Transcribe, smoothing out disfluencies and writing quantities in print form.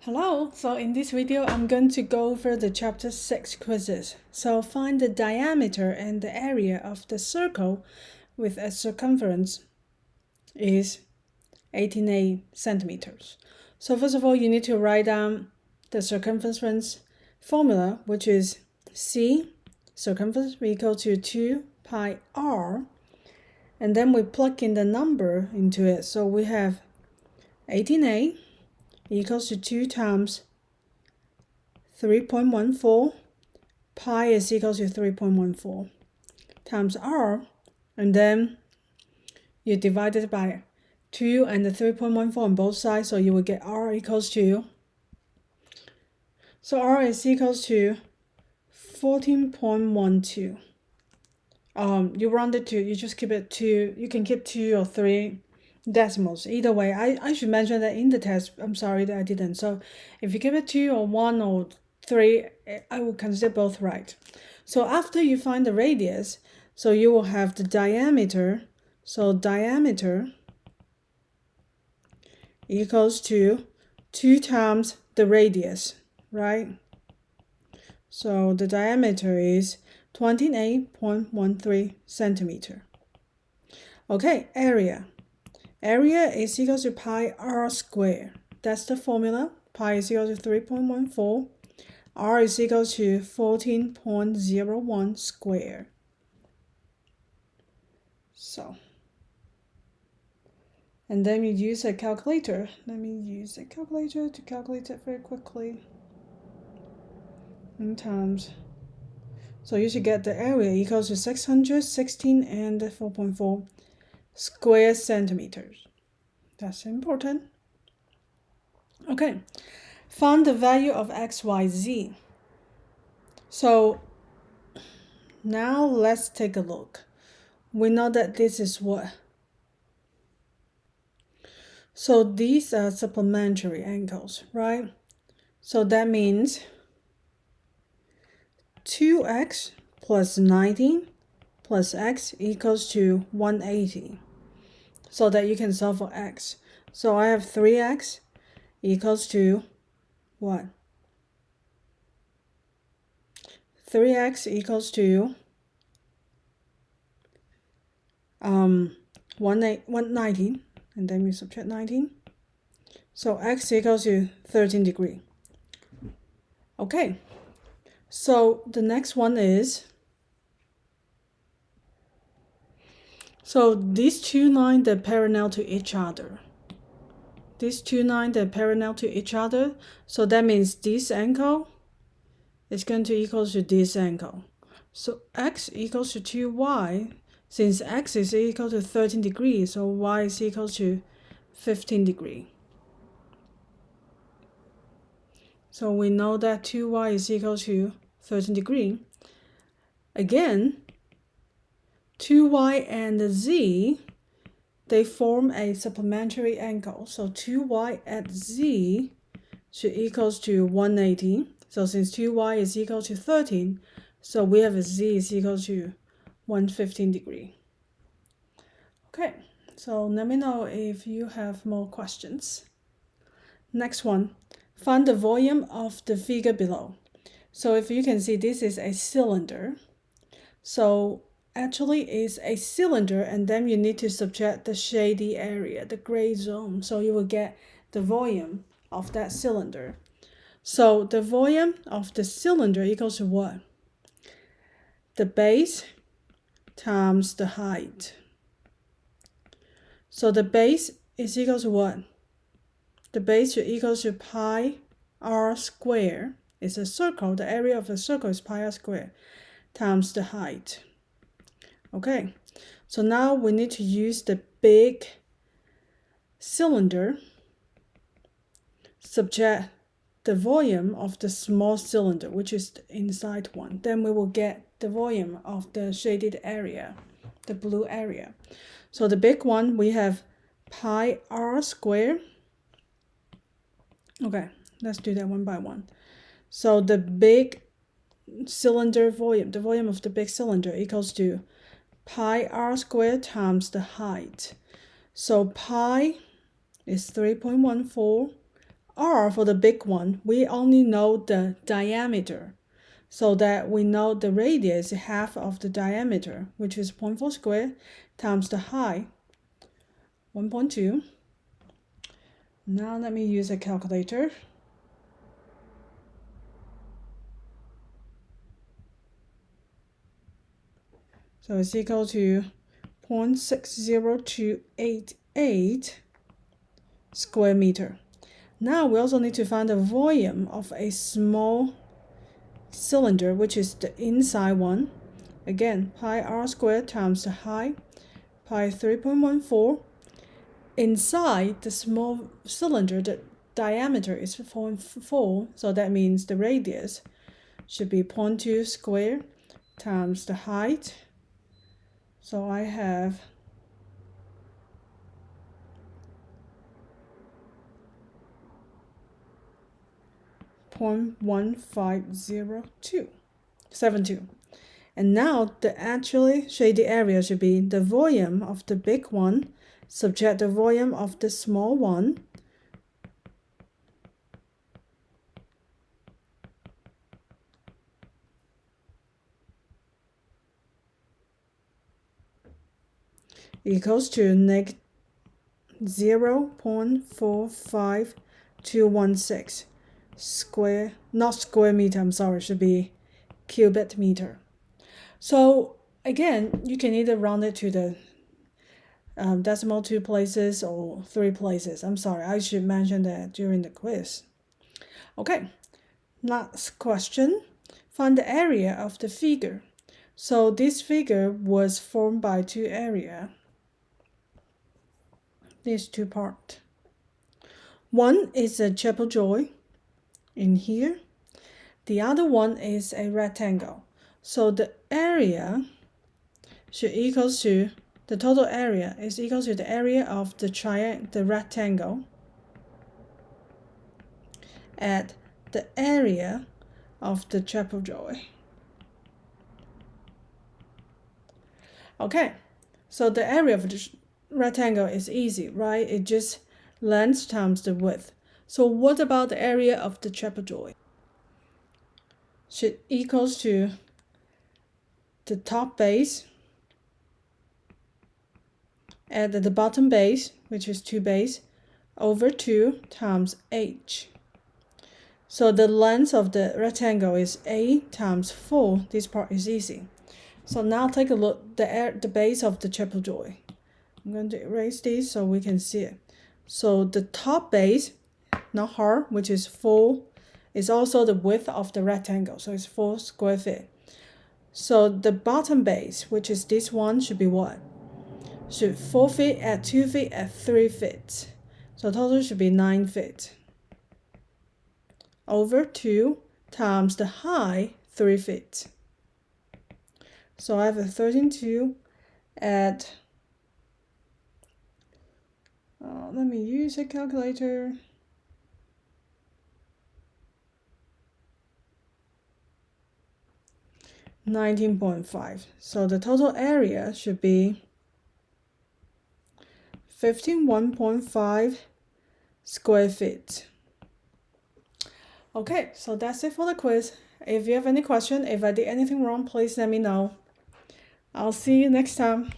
Hello, so in this video I'm going to go over the chapter 6 quizzes. So find the diameter and the area of the circle with a circumference is 18 centimeters. So first of all, you need to write down the circumference formula, which is C circumference equal to 2 pi r, and then we plug in the number into it. So we have 18a equals to 2 times 3.14, pi is equal to 3.14 times r, and then you divide it by 2 and the 3.14 on both sides, so you will get r equals to, so r is equals to 14.12. You round it to, you just keep it to, you can keep 2 or 3 decimals. Either way, I should mention that in the test, I'm sorry that I didn't. So if you give it 2 or 1 or 3, I will consider both right. So after you find the radius, so you will have the diameter. So diameter equals to 2 times the radius, right? So the diameter is 28.13 centimeter. Okay, area. Area is equal to pi r squared. That's the formula. Pi is equal to 3.14. R is equal to 14.01 squared. So, and then you use a calculator. Let me use a calculator to calculate it very quickly. In times. So you should get the area equals to 616 and 4.4 square centimeters. That's important. Okay, find the value of x, y, z. So now let's take a look. We know that this is what? So these are supplementary angles, right? So that means 2x plus 19 plus x equals to 180. So that you can solve for x. So I have 3x equals to what? 3x equals to 119, and then we subtract 19. So x equals to 13 degrees. Okay, so the next one is, so these two lines are parallel to each other. These two lines are parallel to each other, so that means this angle is going to equal to this angle. So x equals to 2y. Since x is equal to 13 degrees, so y is equal to 15 degrees. So we know that 2y is equal to 13 degrees. Again, 2y and z, they form a supplementary angle. So 2y at z should equals to 180. So since 2y is equal to 13, so we have a z is equal to 115 degrees. Okay, so let me know if you have more questions. Next one, find the volume of the figure below. So if you can see, this is a cylinder. So actually it's a cylinder, and then you need to subtract the shady area, the gray zone. So you will get the volume of that cylinder. So the volume of the cylinder equals to what? The base times the height. So the base is equal to what? The base should equal to pi r squared. It's a circle. The area of the circle is pi r squared times the height. Okay, so now we need to use the big cylinder, subtract the volume of the small cylinder, which is the inside one. Then we will get the volume of the shaded area, the blue area. So the big one, we have pi r squared. Okay, let's do that one by one. So the big cylinder volume, the volume of the big cylinder equals to pi r squared times the height. So pi is 3.14, R for the big one, we only know the diameter. So that we know the radius is half of the diameter, which is 0.4 squared times the height, 1.2. Now let me use a calculator. So it's equal to 0.60288 square meter. Now we also need to find the volume of a small cylinder, which is the inside one. Again, pi r squared times the height, pi 3.14. Inside the small cylinder, the diameter is 0.4, so that means the radius should be 0.2 squared times the height. So I have 0.150272. And now the actually shaded area should be the volume of the big one subtract the volume of the small one. Equals to negative 0.45216 square, not square meter, I'm sorry, should be cubic meter. So again, you can either round it to the decimal 2 places or 3 places. I'm sorry, I should mention that during the quiz. Okay, last question. Find the area of the figure. So this figure was formed by two areas. These two parts. One is a trapezoid in here. The other one is a rectangle. So the area should equals to, the total area is equal to the area of the rectangle at the area of the trapezoid. Okay, so the area of the rectangle is easy, right? It just length times the width. So what about the area of the trapezoid? Should equals to the top base at the bottom base, which is 2 base, over 2 times h. So the length of the rectangle is a times 4. This part is easy. So now take a look at the base of the trapezoid. I'm going to erase this so we can see it. So the top base, not hard, which is 4, is also the width of the rectangle. So it's 4 square feet. So the bottom base, which is this one, should be what? Should 4 feet at 2 feet at 3 feet. So total should be 9 feet. Over 2 times the height, 3 feet. So I have a 13.2 at, let me use a calculator. $19.5. So the total area should be 51.5 square feet. Okay, so that's it for the quiz. If you have any question, if I did anything wrong, please let me know. I'll see you next time.